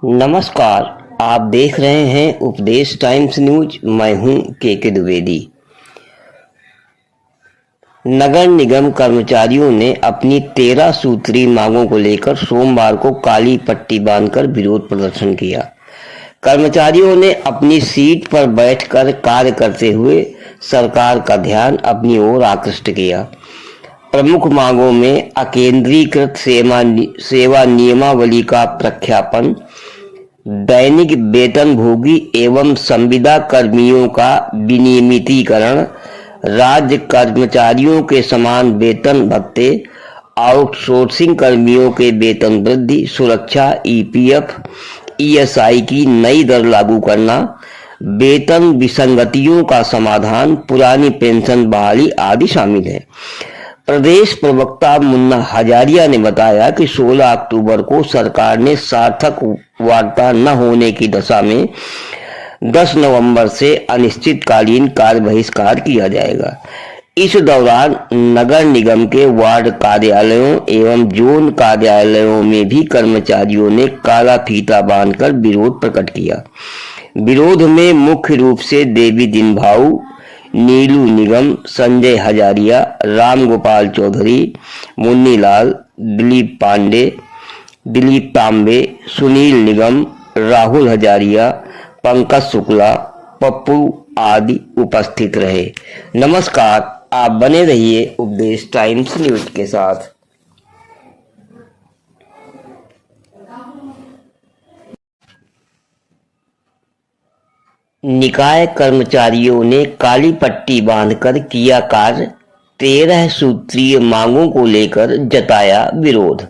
नमस्कार, आप देख रहे हैं उपदेश टाइम्स न्यूज। मैं हूं के द्विवेदी। नगर निगम कर्मचारियों ने अपनी 13 सूत्रीय मांगों को लेकर सोमवार को काली पट्टी बांधकर विरोध प्रदर्शन किया। कर्मचारियों ने अपनी सीट पर बैठकर कार्य करते हुए सरकार का ध्यान अपनी ओर आकृष्ट किया। प्रमुख मांगों में अकेंद्रीकृत सेवा नियमावली का प्रख्यापन, दैनिक वेतनभोगी एवं संविदा कर्मियों का विनियमितीकरण, राज्य कर्मचारियों के समान वेतन भत्ते, आउटसोर्सिंग कर्मियों के वेतन वृद्धि, सुरक्षा, ईपीएफ, ईएसआई की नई दर लागू करना, वेतन विसंगतियों का समाधान, पुरानी पेंशन बहाली आदि शामिल है। प्रदेश प्रवक्ता मुन्ना हजारिया ने बताया कि 16 अक्टूबर को सरकार ने सार्थक वार्ता न होने की दशा में 10 नवंबर से अनिश्चितकालीन कार्य बहिष्कार किया जाएगा। इस दौरान नगर निगम के वार्ड कार्यालयों एवं जोन कार्यालयों में भी कर्मचारियों ने काला फीता बांधकर विरोध प्रकट किया। विरोध में मुख्य रूप से देवी दिन भाऊ, नीलू निगम, संजय हजारिया, राम गोपाल चौधरी, मुन्नी लाल, दिलीप पांडे, दिलीप तांबे, सुनील निगम, राहुल हजारिया, पंकज शुक्ला, पप्पू आदि उपस्थित रहे। नमस्कार, आप बने रहिए उपदेश टाइम्स न्यूज के साथ। निकाय कर्मचारियों ने काली पट्टी बांधकर किया कार्य, 13 सूत्रीय मांगों को लेकर जताया विरोध।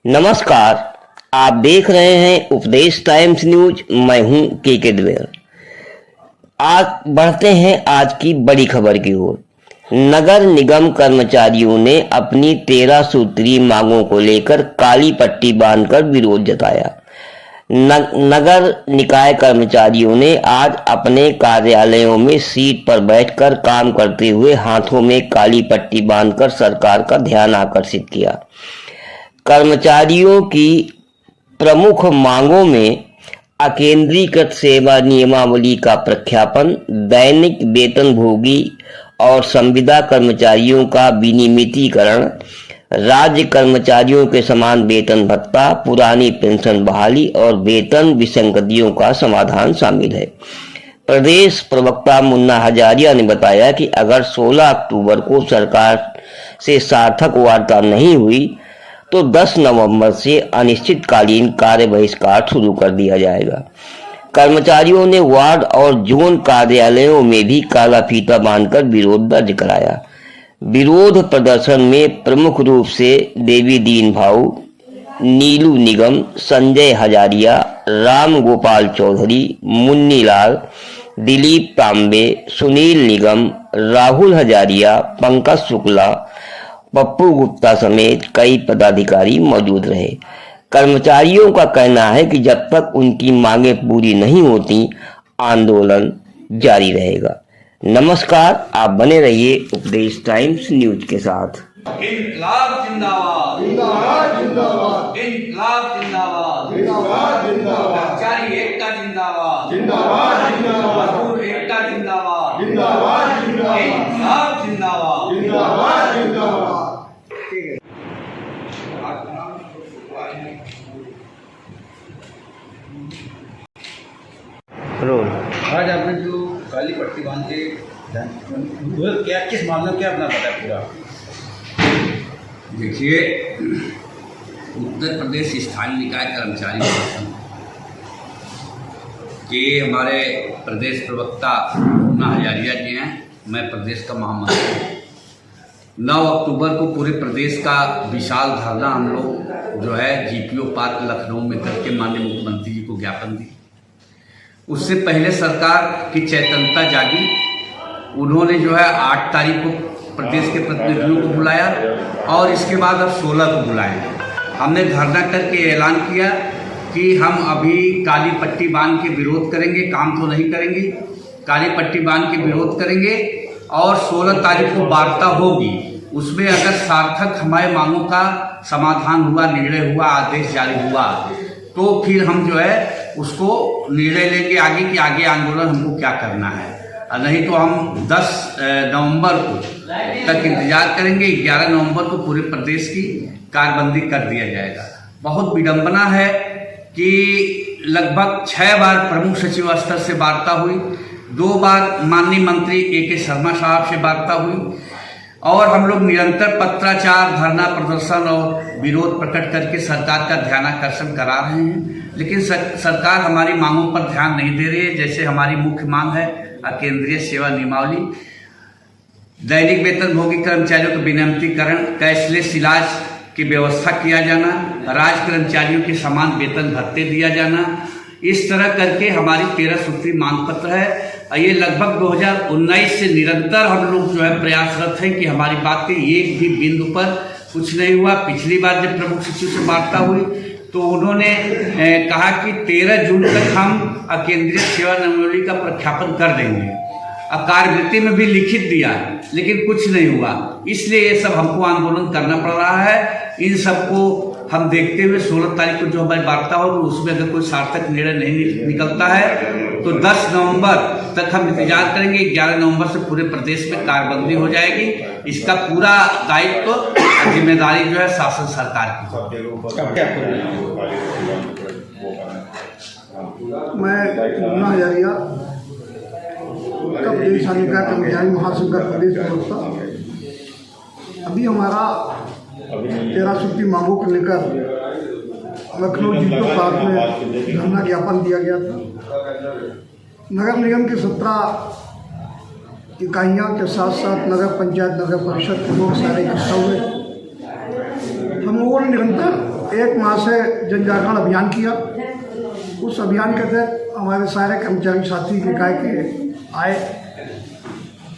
नमस्कार, आप देख रहे हैं उपदेश टाइम्स न्यूज। मैं हूं के द्विवेदी। आज बढ़ते हैं आज की बड़ी खबर की ओर। नगर निगम कर्मचारियों ने अपनी 13 सूत्रीय मांगों को लेकर काली पट्टी बांधकर विरोध जताया। नगर निकाय कर्मचारियों ने आज अपने कार्यालयों में सीट पर बैठकर काम करते हुए हाथों में काली पट्टी बांधकर सरकार का ध्यान आकर्षित किया। कर्मचारियों की प्रमुख मांगों में अकेंद्रीकृत सेवा नियमावली का प्रख्यापन, दैनिक वेतनभोगी और संविदा कर्मचारियों का विनियमितीकरण, राज्य कर्मचारियों के समान वेतन भत्ता, पुरानी पेंशन बहाली और वेतन विसंगतियों का समाधान शामिल है। प्रदेश प्रवक्ता मुन्ना हजारिया ने बताया कि अगर 16 अक्टूबर को सरकार से सार्थक वार्ता नहीं हुई तो 10 नवंबर से अनिश्चितकालीन कार्य बहिष्कार शुरू कर दिया जाएगा। कर्मचारियों ने वार्ड और जोन कार्यालयों में भी काला फीता बांधकर विरोध दर्ज कराया। विरोध प्रदर्शन में प्रमुख रूप से देवी दीन भाऊ, नीलू निगम, संजय हजारिया, राम गोपाल चौधरी, मुन्नी लाल, दिलीप तांबे, सुनील निगम, राहुल हजारिया, पंकज शुक्ला, पप्पू गुप्ता समेत कई पदाधिकारी मौजूद रहे। कर्मचारियों का कहना है कि जब तक उनकी मांगें पूरी नहीं होती आंदोलन जारी रहेगा। नमस्कार, आप बने रहिए उपदेश टाइम्स न्यूज के साथ। इंकलाब जिंदाबाद, जिंदाबाद जिंदाबाद, इंकलाब जिंदाबाद, जिंदाबाद जिंदाबाद, कर्मचारी एकता जिंदाबाद, जिंदाबाद जिंदाबाद, मजदूर एकता जिंदाबाद, जिंदाबाद जिंदाबाद, इंकलाब जिंदाबाद, जिंदाबाद जिंदाबाद। आज आपने जो काली पट्टी बांध के क्या किस मामले में क्या अपना पता है पूरा? देखिए, उत्तर प्रदेश स्थानीय निकाय कर्मचारी संगठन के हमारे प्रदेश प्रवक्ता मुन्ना हजारिया जी हैं। मैं प्रदेश का महामंत्री हूँ। 9 अक्टूबर को पूरे प्रदेश का विशाल धरना हम लोग जो है जीपीओ पार्क लखनऊ में करके माननीय मुख्यमंत्री जी को ज्ञापन दी। उससे पहले सरकार की चैतन्यता जागी। उन्होंने जो है 8 तारीख को प्रदेश के प्रतिनिधियों को बुलाया और इसके बाद अब 16 को बुलाया। हमने धरना करके ऐलान किया कि हम अभी काली पट्टी बांध के विरोध करेंगे, काम तो नहीं करेंगे, काली पट्टी बांध के विरोध करेंगे और 16 तारीख को वार्ता होगी। उसमें अगर सार्थक हमारे मांगों का समाधान हुआ, निर्णय हुआ, आदेश जारी हुआ तो फिर हम जो है उसको निर्णय लेंगे आगे कि आगे आंदोलन हमको क्या करना है, और नहीं तो हम 10 नवंबर को तक इंतजार करेंगे। 11 नवंबर को पूरे प्रदेश की कारबंदी कर दिया जाएगा। बहुत विडंबना है कि लगभग 6 बार प्रमुख सचिव स्तर से वार्ता हुई, 2 बार माननीय मंत्री A.K. शर्मा साहब से वार्ता हुई, और हम लोग निरंतर पत्राचार, धरना प्रदर्शन और विरोध प्रकट करके सरकार का ध्यानाकर्षण करा रहे हैं, लेकिन सरकार हमारी मांगों पर ध्यान नहीं दे रही है। जैसे हमारी मुख्य मांग है केंद्रीय सेवा नियमावली, दैनिक वेतनभोगी कर्मचारियों का विनियमितीकरण, कैशलेस इलाज की व्यवस्था किया जाना, राज्य कर्मचारियों के समान वेतन भत्ते दिया जाना, इस तरह करके हमारी 13 सूत्री मांग पत्र है। ये लगभग 2019 से निरंतर हम लोग जो है प्रयासरत हैं कि हमारी बात के एक भी बिंदु पर कुछ नहीं हुआ। पिछली बार जब प्रमुख सचिव से वार्ता हुई तो उन्होंने कहा कि 13 जून तक हम केंद्रीय सेवा नियमावली का प्रख्यापन कर देंगे, कार्यवृत्ति में भी लिखित दिया, लेकिन कुछ नहीं हुआ। इसलिए ये सब हमको आंदोलन करना पड़ रहा है। इन सबको हम देखते हुए 16 तारीख को जो हमारी वार्ता होगी उसमें अगर कोई सार्थक निर्णय नहीं निकलता है तो 10 नवंबर तक हम इंतजार करेंगे। 11 नवंबर से पूरे प्रदेश में कारबंदी हो जाएगी। इसका पूरा दायित्व जिम्मेदारी जो है शासन सरकार की। मैं मुन्ना हजारिया कब देश निकाय कर्मचारी महासंघ का प्रदेश प्रवक्ता। अभी हमारा 13 सूत्री मांगों को लेकर लखनऊ जीतो पार्क में धरना ज्ञापन दिया गया था। नगर निगम की 17 इकाइयों के साथ साथ नगर पंचायत, नगर परिषद के लोग सारे इकट्ठा हुए। हम लोगों ने निरंतर 1 माह से जन जागरण अभियान किया। उस अभियान के तहत हमारे सारे कर्मचारी साथी निकाय के आए।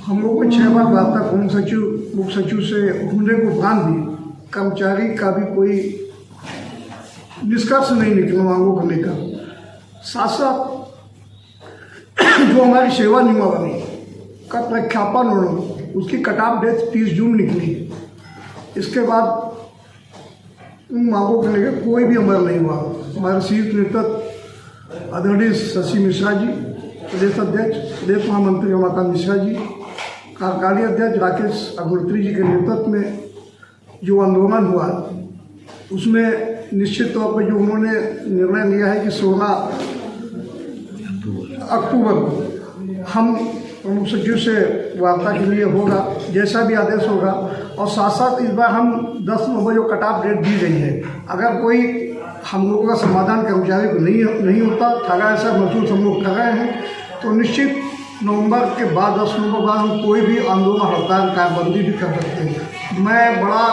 हम लोगों को 6 बार वार्ता प्रमुख सचिव, मुख्य सचिव से ढूंढने के उपरांत भी कर्मचारी का भी कोई निष्कर्ष नहीं निकला मांगों को लेकर। साथ साथ जो हमारी सेवा नियमावली का प्रख्यापन हो उसकी कट ऑफ डेट 30 जून निकली। इसके बाद उन मांगों को लेकर कोई भी अमल नहीं हुआ। हमारे शीर्ष नेतृत्व आदरणीय शशि मिश्रा जी, प्रदेश अध्यक्ष, प्रदेश महामंत्री रमाकांत मिश्रा जी, कार्यकारी अध्यक्ष राकेश अग्निहोत्री जी के नेतृत्व में जो आंदोलन हुआ उसमें निश्चित तौर पर जो उन्होंने निर्णय लिया है कि 16 अक्टूबर को हम प्रमुख सचिव से वार्ता के लिए होगा, जैसा भी आदेश होगा। और साथ साथ इस बार हम 10 नवंबर जो कट ऑफ डेट दी गई है, अगर कोई हम लोगों का समाधान कर्मचारी को नहीं होता, ठगा ऐसा महसूस हम लोग कर रहे हैं, तो निश्चित नवंबर के बाद 10 नवंबर बाद हम कोई भी आंदोलन, हड़ताल, कारबंदी भी कर सकते हैं। मैं बड़ा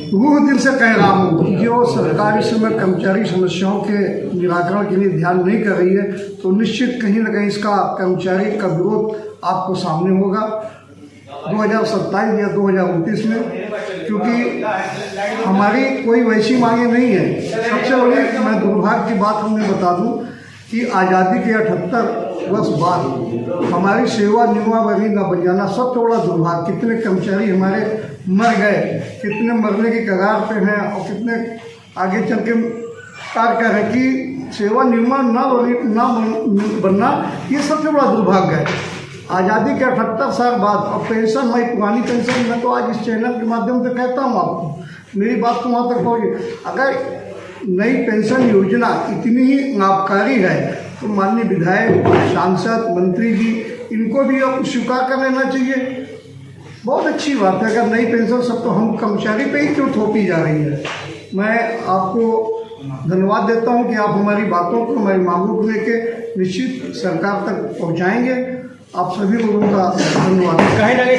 रूह दिल से कह रहा हूँ कि जो सरकार इस समय कर्मचारी समस्याओं के निराकरण के लिए ध्यान नहीं कर रही है, तो निश्चित कहीं ना कहीं इसका कर्मचारी का विरोध आपको सामने होगा 2027 या 2029 में, क्योंकि हमारी कोई वैसी मांगे नहीं है। सबसे बड़ी मैं दुर्भाग्य की बात हमें बता दूं कि आज़ादी के 78 वर्ष बाद हमारी सेवा नियमावली न बन जाना सबसे बड़ा दुर्भाग्य। कितने कर्मचारी हमारे मर गए, कितने मरने की कगार पे हैं और कितने आगे चल के कार्य कर रहे हैं कि सेवा नियम न बनना, ये सबसे बड़ा दुर्भाग्य है। आज़ादी के 78 साल बाद और पेंशन, मैं पुरानी पेंशन मैं तो आज इस चैनल के माध्यम से कहता हूँ आपको, मेरी बात तो वहाँ तक पहुँची। अगर नई पेंशन योजना इतनी ही लाभकारी है तो माननीय विधायक, सांसद, मंत्री जी इनको भी अब स्वीकार कर लेना चाहिए। बहुत अच्छी बात है। अगर नई पेंशन सब तो हम कर्मचारी पे ही क्यों थोपी जा रही है। मैं आपको धन्यवाद देता हूं कि आप हमारी बातों को, हमारी मांगों को लेके निश्चित सरकार तक पहुंचाएंगे। आप सभी लोगों का धन्यवाद।